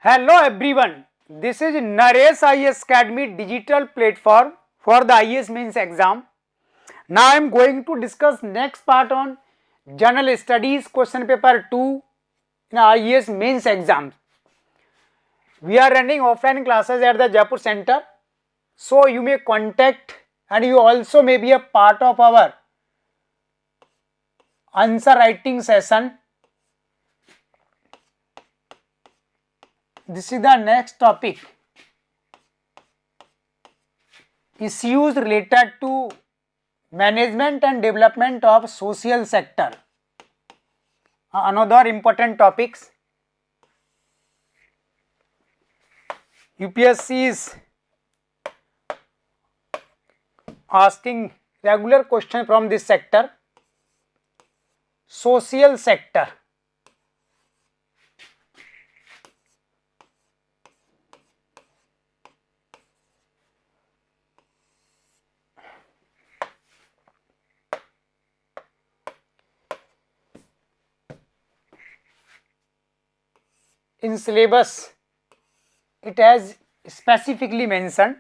Hello everyone, this is Naresh IAS Academy digital platform for the IAS mains exam. Now I am going to discuss next part on general studies question paper 2 in IAS mains exam. We are running offline classes at the Jaipur center, so you may contact and you also may be a part of our answer writing session. This is the next topic. Issues related to management and development of social sector. Another important topics. UPSC is asking regular question from this sector. Social sector. In syllabus, it has specifically mentioned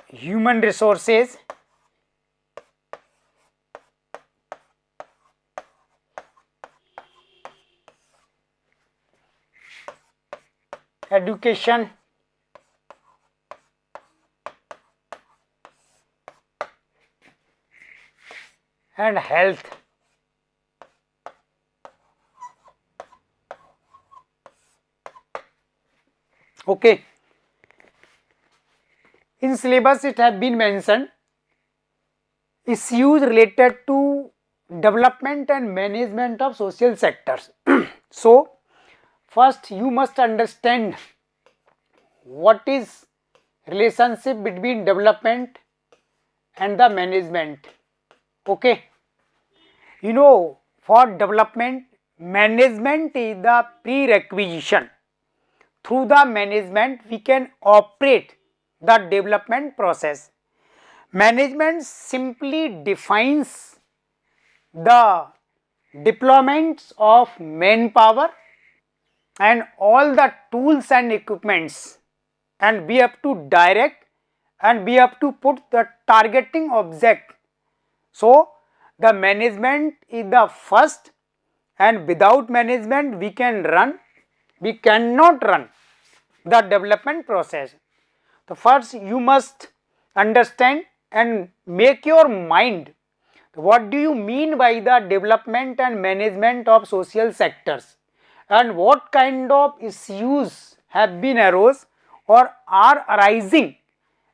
human resources, education, and health. Okay. In syllabus it has been mentioned issues related to development and management of social sectors. So, first you must understand what is relationship between development and the management. Okay. You know, for development, management is the prerequisite. Through the management, we can operate the development process. Management simply defines the deployments of manpower and all the tools and equipments, and we have to direct and we have to put the targeting object. So, the management is the first, and without management we cannot run the development process. So, first you must understand and make your mind what do you mean by the development and management of social sectors, and what kind of issues have been arose or are arising,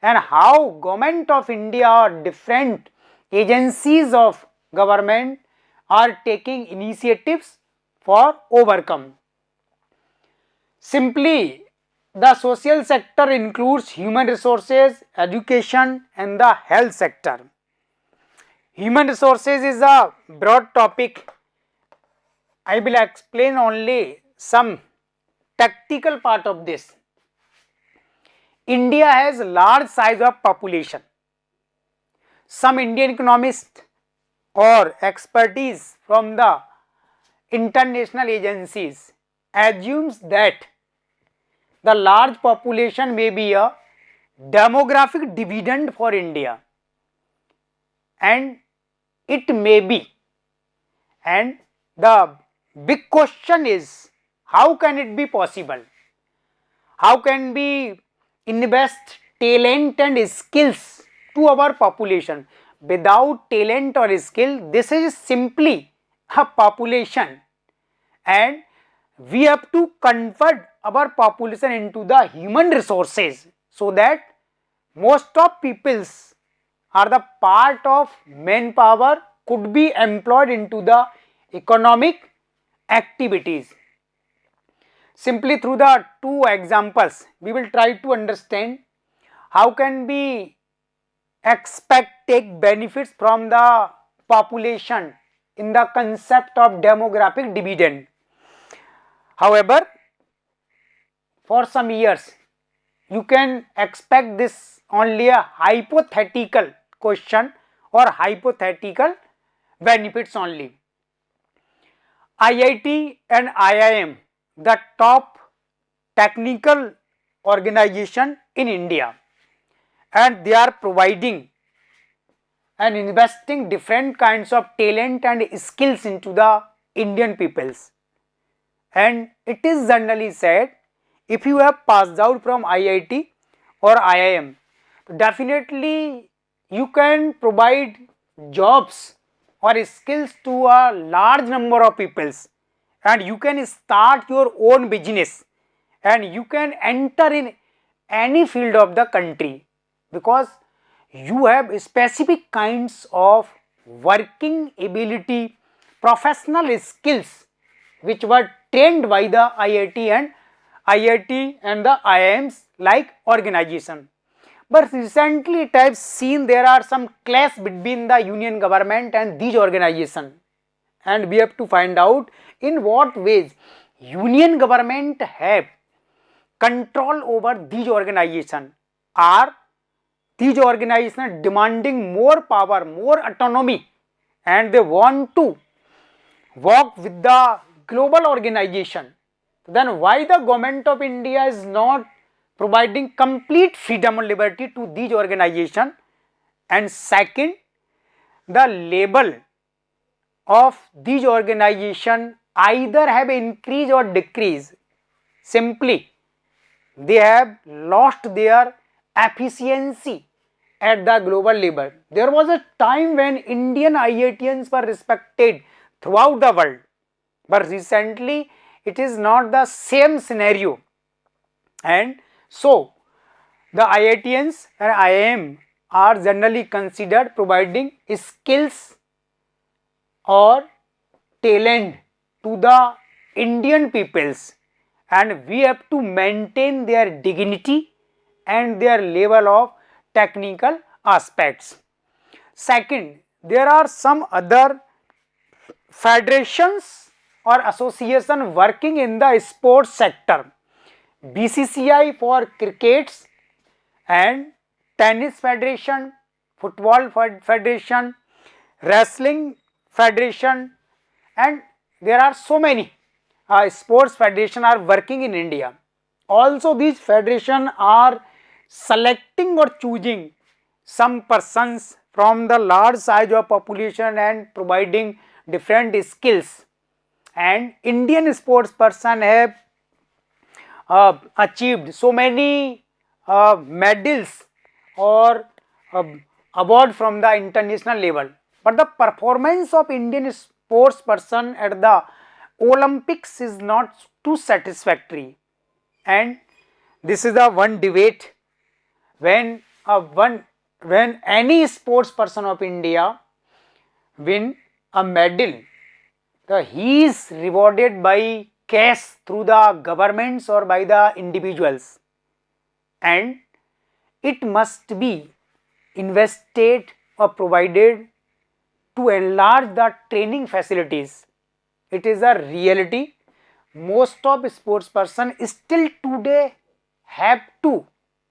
and how government of India or different agencies of government are taking initiatives for overcome. Simply, the social sector includes human resources, education and the health sector. Human resources is a broad topic. I will explain only some tactical part of this. India has large size of population. Some Indian economists or expertise from the international agencies assumes that the large population may be a demographic dividend for India, and it may be, and the big question is how can it be possible? How can we invest talent and skills to our population? Without talent or skill, this is simply a population, and we have to convert our population into the human resources, so that most of peoples are the part of manpower could be employed into the economic activities. Simply through the two examples, we will try to understand how can we take benefits from the population in the concept of demographic dividend. However, for some years you can expect this only a hypothetical question or hypothetical benefits only. IIT and IIM, the top technical organization in India, and they are providing and investing different kinds of talent and skills into the Indian peoples. And it is generally said, if you have passed out from IIT or IIM, definitely you can provide jobs or skills to a large number of peoples, and you can start your own business, and you can enter in any field of the country, because you have specific kinds of working ability, professional skills which were trained by the IIT and the IIMs like organization. But recently I have seen there are some clash between the union government and these organizations, and we have to find out in what ways union government have control over these organizations. Are these organizations demanding more power, more autonomy, and they want to work with the global organization? Then why the government of India is not providing complete freedom and liberty to these organizations? And second, the label of these organizations either have increased or decreased. Simply, they have lost their efficiency at the global level. There was a time when Indian IITians were respected throughout the world, but recently it is not the same scenario. And so the IITians and IIM are generally considered providing skills or talent to the Indian peoples, and we have to maintain their dignity and their level of technical aspects. Second, there are some other federations or association working in the sports sector. BCCI for crickets, and tennis federation, football federation, wrestling federation, and there are so many sports federation are working in India. Also these federation are selecting or choosing some persons from the large size of population and providing different skills, and Indian sports person have achieved so many medals or award from the international level. But the performance of Indian sports person at the Olympics is not too satisfactory, and this is the one debate. When when any sports person of India win a medal, he is rewarded by cash through the governments or by the individuals, and it must be invested or provided to enlarge the training facilities. It is a reality. Most of sports person still today have to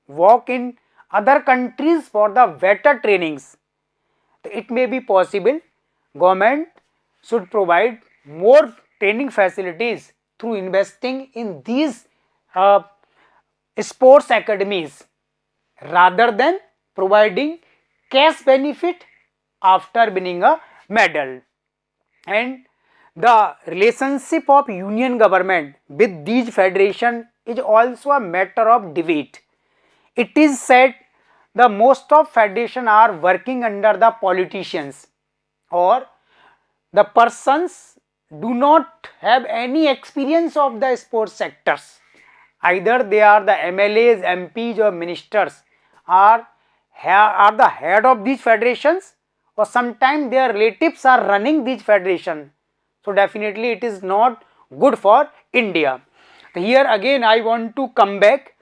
work in other countries for the better trainings. It may be possible government should provide more training facilities through investing in these sports academies rather than providing cash benefit after winning a medal. And the relationship of union government with these federation is also a matter of debate. It is said the most of federation are working under the politicians, or the persons do not have any experience of the sports sectors. Either they are the MLAs, MPs or ministers, are the head of these federations, or sometimes their relatives are running these federations. So definitely it is not good for India. Here again I want to come back.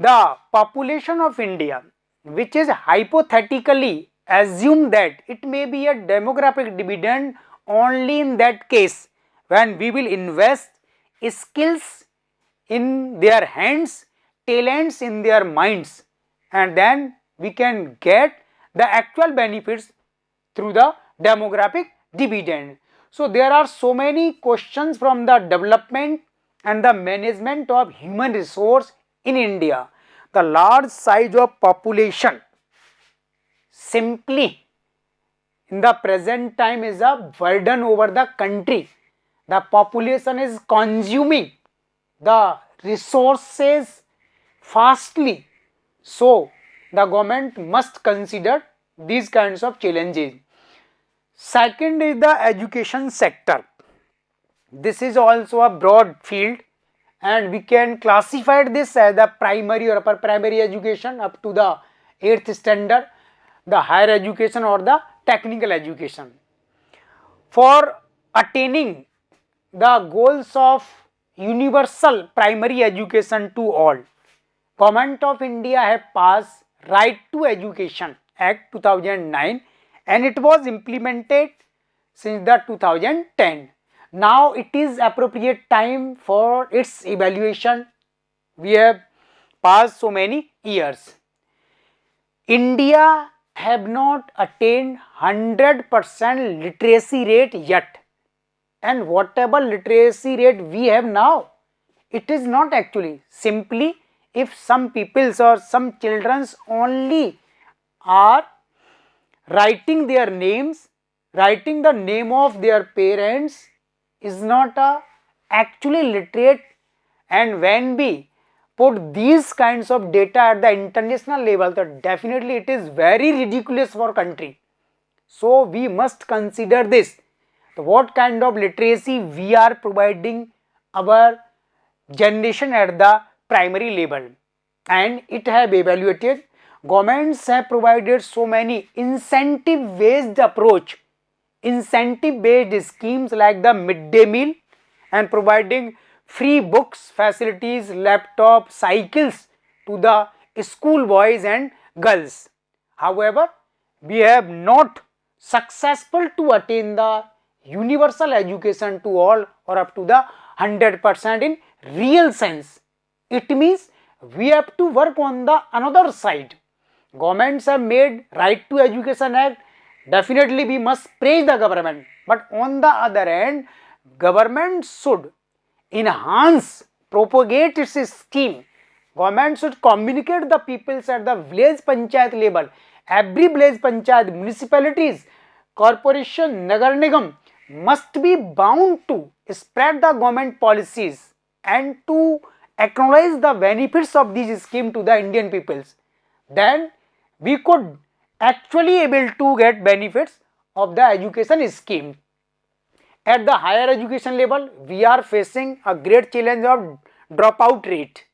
The population of India, which is hypothetically assumed that it may be a demographic dividend only in that case when we will invest skills in their hands, talents in their minds, and then we can get the actual benefits through the demographic dividend. So there are so many questions from the development and the management of human resource in India. The large size of population simply in the present time is a burden over the country. The population is consuming the resources fastly. So the government must consider these kinds of challenges. Second is the education sector. This is also a broad field and we can classify this as the primary or upper primary education up to the 8th standard, the higher education or the technical education. For attaining the goals of universal primary education to all, Government of India have passed Right to Education Act 2009 and it was implemented since the 2010. Now it is appropriate time for its evaluation. We have passed so many years. India have not attained 100% literacy rate yet, and whatever literacy rate we have now, it is not actually. Simply if some peoples or some childrens only are writing their names, writing the name of their parents is not a actually literate, and when we put these kinds of data at the international level, then definitely it is very ridiculous for country. So we must consider this, what kind of literacy we are providing our generation at the primary level, and it have evaluated. Governments have provided so many incentive based approach, incentive based schemes like the midday meal and providing free books, facilities, laptop, cycles to the school boys and girls. However, we have not successful to attain the universal education to all or up to the 100% in real sense. It means we have to work on the another side. Governments have made Right to Education Act. Definitely we must praise the government, but on the other hand, government should enhance, propagate its scheme. Government should communicate the peoples at the village panchayat level. Every village panchayat, municipalities, corporation, nagar nigam must be bound to spread the government policies and to acknowledge the benefits of this scheme to the Indian peoples. Then we could actually able to get benefits of the education scheme. At the higher education level, we are facing a great challenge of dropout rate.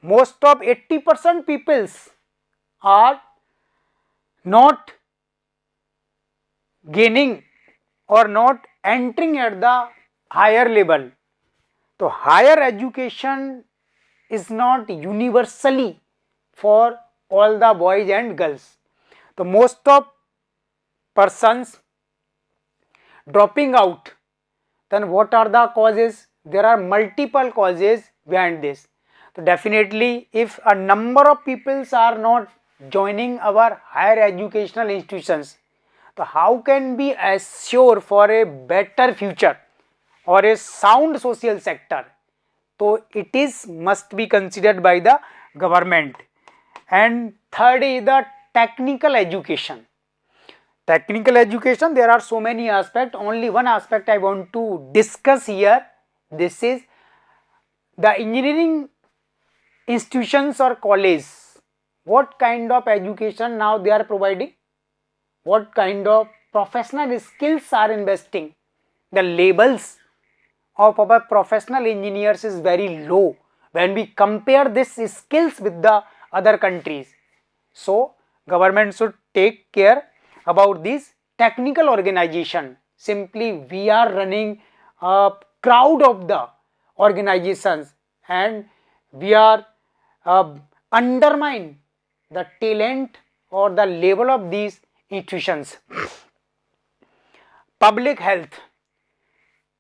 Most of 80% peoples are not gaining or not entering at the higher level. So higher education is not universally for all the boys and girls. So most of persons dropping out, then what are the causes? There are multiple causes behind this. So definitely if a number of peoples are not joining our higher educational institutions, so how can we assure for a better future or a sound social sector? So it is must be considered by the government. And third is the technical education. Technical education, there are so many aspects. Only one aspect I want to discuss here. This is the engineering institutions or college. What kind of education now they are providing? What kind of professional skills are investing? The labels of our professional engineers is very low when we compare this skills with the other countries. So government should take care about this technical organization. Simply we are running a crowd of the organizations and we are undermine the talent or the level of these institutions. Public health,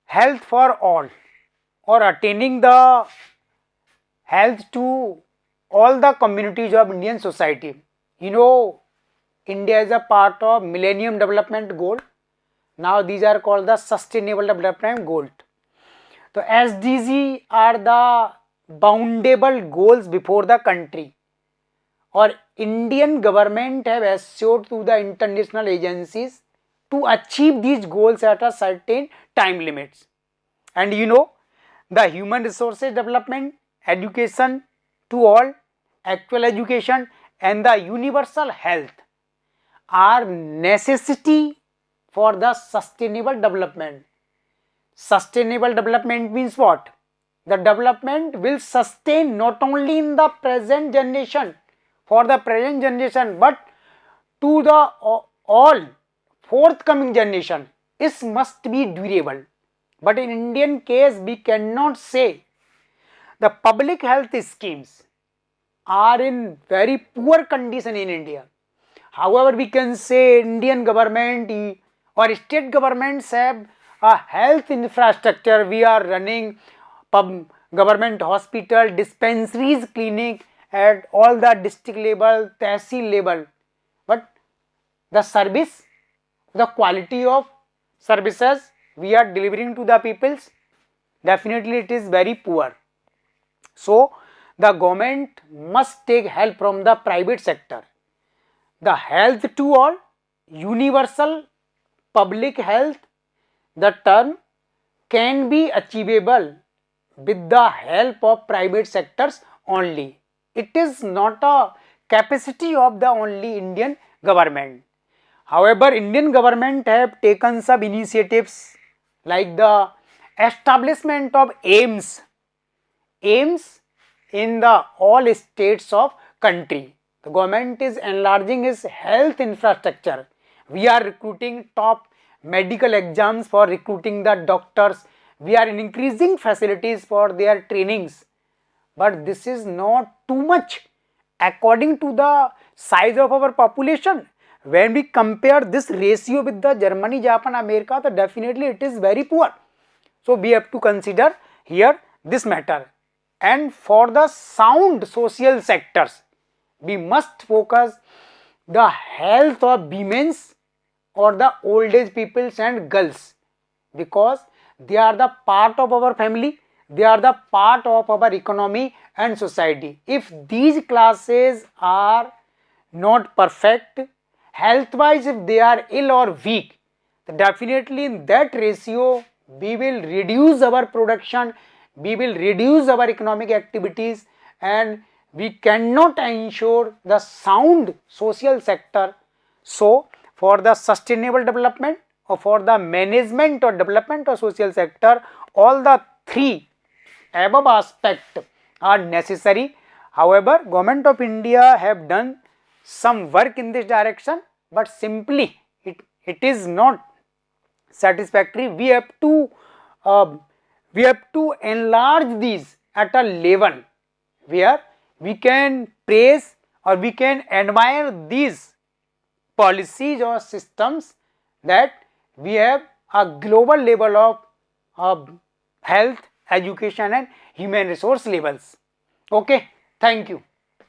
health for all, or attaining the health to all the communities of Indian society. You know, India is a part of Millennium Development Goal. Now these are called the Sustainable Development Goals. So SDG are the boundable goals before the country or Indian government have assured to the international agencies to achieve these goals at a certain time limits. And you know, the human resources development, education to all, actual education and the universal health are necessity for the sustainable development. Sustainable development means what? The development will sustain not only in the present generation, for the present generation, but to the all forthcoming generation. It must be durable. But in Indian case, we cannot say the public health schemes are in very poor condition in India. However, we can say Indian government or state governments have a health infrastructure. We are running government hospital, dispensaries, clinic at all the district level, tehsil level. But the service, the quality of services we are delivering to the peoples, definitely it is very poor. So, the government must take help from the private sector. The health to all, universal public health, the term can be achievable with the help of private sectors only. It is not a capacity of the only Indian government. However, Indian government have taken some initiatives like the establishment of aims in the all states of country. The government is enlarging its health infrastructure. We are recruiting top medical exams for recruiting the doctors. We are increasing facilities for their trainings. But this is not too much according to the size of our population. When we compare this ratio with the Germany, Japan, America, then definitely it is very poor. So we have to consider here this matter. And for the sound social sectors, we must focus the health of women's or the old age peoples and girls, because they are the part of our family, they are the part of our economy and society. If these classes are not perfect health wise, if they are ill or weak, definitely in that ratio we will reduce our production, we will reduce our economic activities, and we cannot ensure the sound social sector. So for the sustainable development or for the management or development of social sector, all the three above aspects are necessary. However, Government of India have done some work in this direction, but simply it is not satisfactory. We have to enlarge these at a level where we can praise or we can admire these policies or systems, that we have a global level of health, education and human resource levels. Okay, thank you.